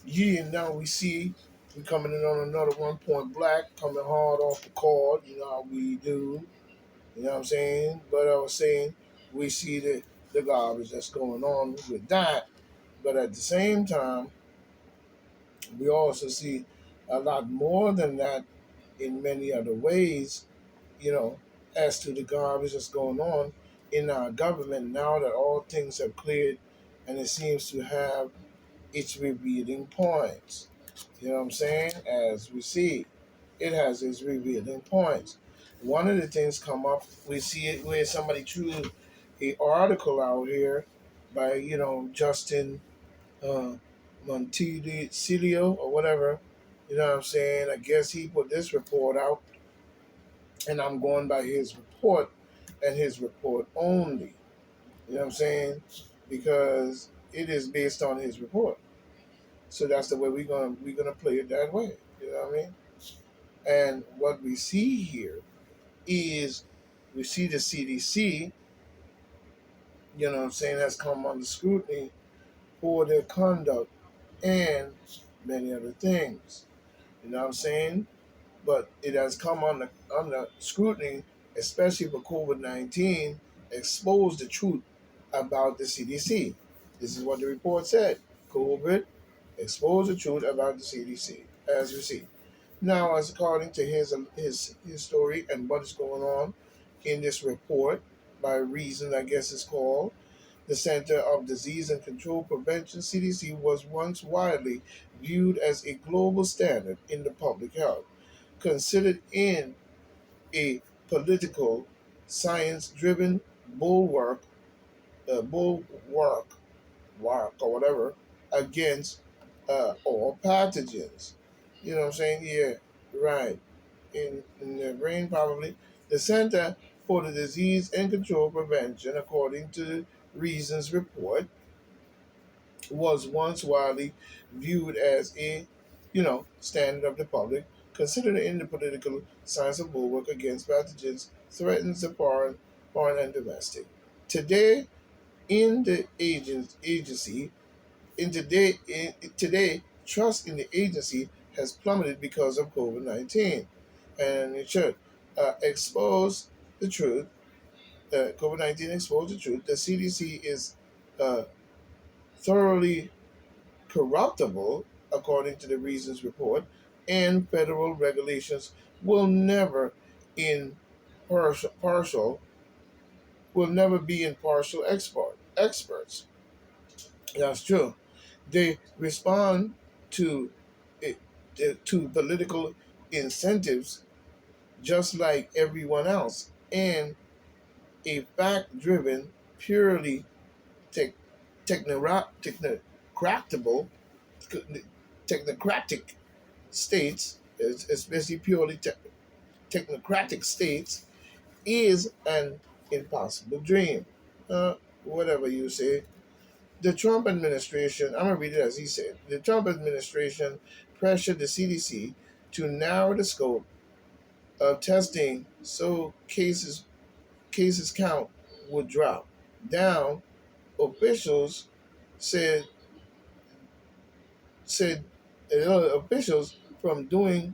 Yeah, now we coming in on another 1 point black, coming hard off the cord. You know how we do. You know what I'm saying? But I was saying we see the garbage that's going on with that. But at the same time, we also see a lot more than that in many other ways, you know, as to the garbage that's going on in our government now that all things have cleared and it seems to have its revealing points. You know what I'm saying? As we see, it has its revealing points. One of the things come up, we see it where somebody threw a article out here by, Justin uh, Montilio or whatever. You know what I'm saying? I guess he put this report out, and I'm going by his report and his report only. You know what I'm saying? Because it is based on his report. So that's the way we're gonna play it that way. You know what I mean? And what we see here is we see the CDC, you know what I'm saying, has come under scrutiny for their conduct and many other things. You know what I'm saying? But it has come under scrutiny, especially for COVID-19, exposed the truth about the CDC. This is what the report said. COVID exposed the truth about the CDC, as we see. Now, as according to his story and what is going on in this report, by reason I guess it's called, the Center of Disease and Control Prevention (CDC) was once widely viewed as a global standard in the public health, considered in a political, science-driven bulwark, bulwark, work or whatever against all pathogens. You know what I'm saying? Yeah, right. In the brain, probably. The Center for the Disease and Control Prevention, according to the Reasons Report, was once widely viewed as a, standard of the public, considered in the political science of bulwark against pathogens threatens the foreign and domestic. Today, in the agency, today, trust in the agency has plummeted because of COVID-19, and it should expose the truth. COVID-19 exposed the truth. The CDC is uh, thoroughly corruptible, according to the Reasons Report, and federal regulations will never in partial will never be impartial experts. That's true. They respond to it, to political incentives just like everyone else, and a fact-driven, purely tech, technocratable, technocratic states, especially purely technocratic states, is an impossible dream. Whatever you say. The Trump administration, I'm going to read it as he said, the Trump administration pressured the CDC to narrow the scope of testing so cases count would drop down. Officials said said officials from doing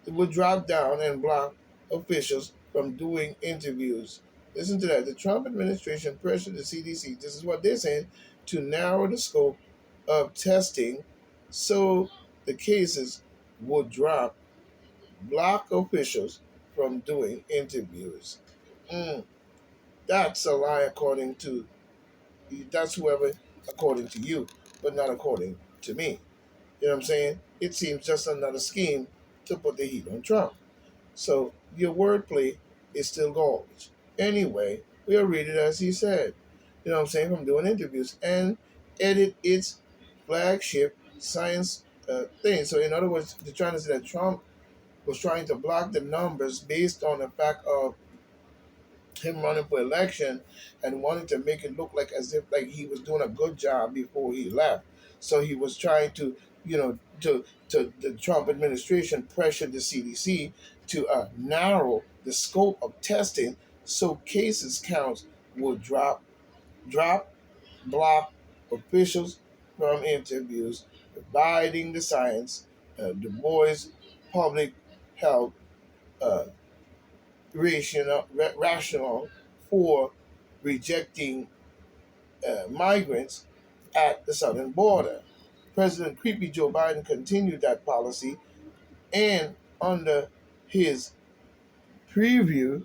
would drop down and block officials from doing interviews. Listen to that. The Trump administration pressured the CDC, this is what they're saying, to narrow the scope of testing so the cases would drop, block officials from doing interviews. Mm, that's a lie that's whoever, according to you, but not according to me. You know what I'm saying? It seems just another scheme to put the heat on Trump. So your wordplay is still garbage. Anyway, we'll read it as he said. You know what I'm saying? From doing interviews and edit its flagship science thing. So in other words, they're trying to say that Trump was trying to block the numbers based on the fact of him running for election and wanting to make it look like as if like he was doing a good job before he left. So he was trying to, to the Trump administration pressured the CDC to narrow the scope of testing so cases counts would drop, block officials from interviews providing the science, Du Bois' public health uh, rationale for rejecting migrants at the southern border. President Creepy Joe Biden continued that policy, and under his preview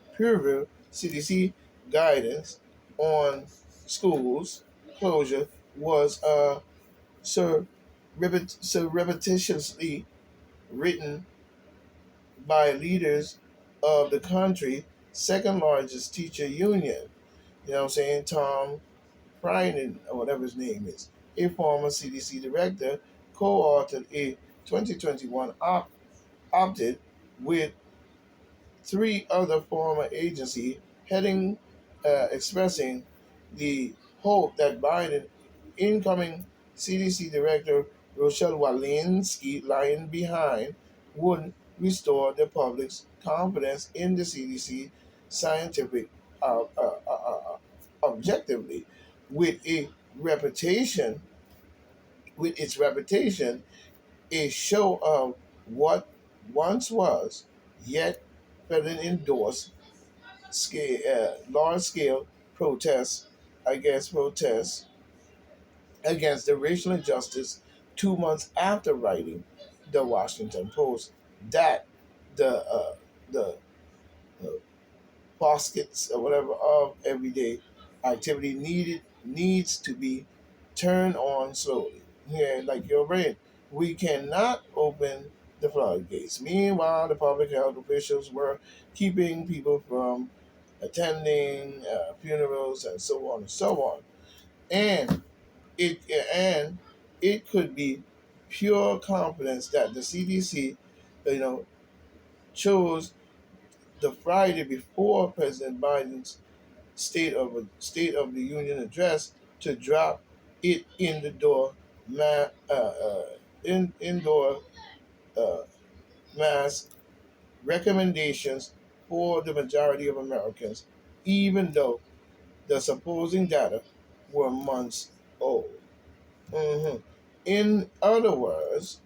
CDC guidance on schools closure was surreptitiously written by leaders of the country second largest teacher union. You know what I'm saying? Tom Frieden, or whatever his name is, a former CDC director, co-authored a 2021 opted with three other former agency heading expressing the hope that Biden, incoming CDC Director Rochelle Walensky, lying behind, would restore the public's confidence in the CDC scientific objectively, with a reputation, with its reputation, a show of what once was, yet federally endorsed large scale protests, protests against the racial injustice 2 months after writing the Washington Post that the uh, baskets or whatever of everyday activity needs to be turned on slowly. Yeah, like your brain. We cannot open the floodgates. Meanwhile, the public health officials were keeping people from attending funerals and so on and so on. And it and it could be pure confidence that the CDC, you know, chose the Friday before President Biden's State of the Union address to drop it in the door, indoor uh, mass recommendations for the majority of Americans, even though the supposing data were months old. Mhm. In other words,